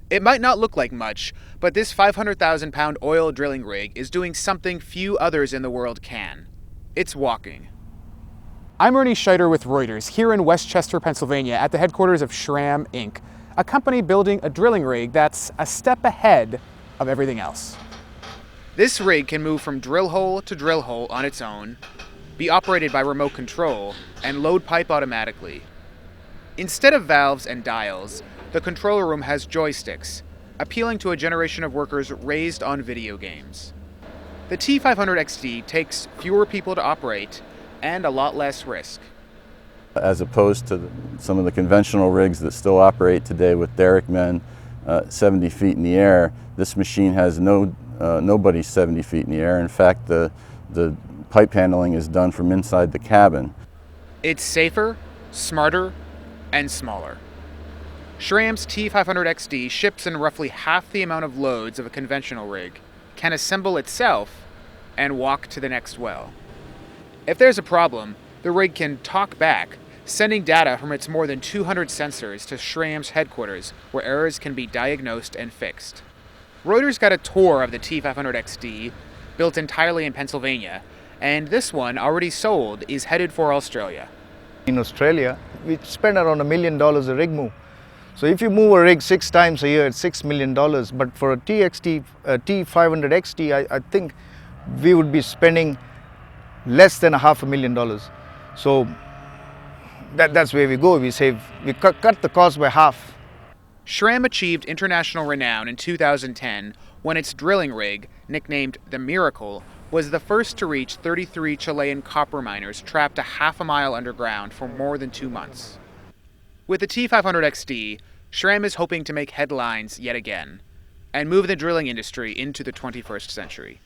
It might not look like much, but this 500,000-pound oil drilling rig is doing something few others in the world can. It's walking. I'm Ernie Scheider with Reuters, here in Westchester, Pennsylvania, at the headquarters of Schramm Inc., a company building a drilling rig that's a step ahead of everything else. This rig can move from drill hole to drill hole on its own, be operated by remote control, and load pipe automatically. Instead of valves and dials, the control room has joysticks, appealing to a generation of workers raised on video games. The T500XD takes fewer people to operate and a lot less risk. As opposed to some of the conventional rigs that still operate today with derrick men 70 feet in the air, this machine has nobody 70 feet in the air. In fact, the pipe handling is done from inside the cabin. It's safer, smarter, and smaller. Schramm's T500XD ships in roughly half the amount of loads of a conventional rig, can assemble itself, and walk to the next well. If there's a problem, the rig can talk back, sending data from its more than 200 sensors to Schramm's headquarters, where errors can be diagnosed and fixed. Reuters got a tour of the T500XD, built entirely in Pennsylvania, and this one, already sold, is headed for Australia. In Australia, we spend around $1 million a rig move. So if you move a rig 6 times a year, it's $6 million. But for a T500XD, I think we would be spending less than $500,000. So that's where we go. We cut the cost by half. Schramm achieved international renown in 2010 when its drilling rig, nicknamed the Miracle, was the first to reach 33 Chilean copper miners trapped a half a mile underground for more than 2 months. With the T500XD, Schramm is hoping to make headlines yet again and move the drilling industry into the 21st century.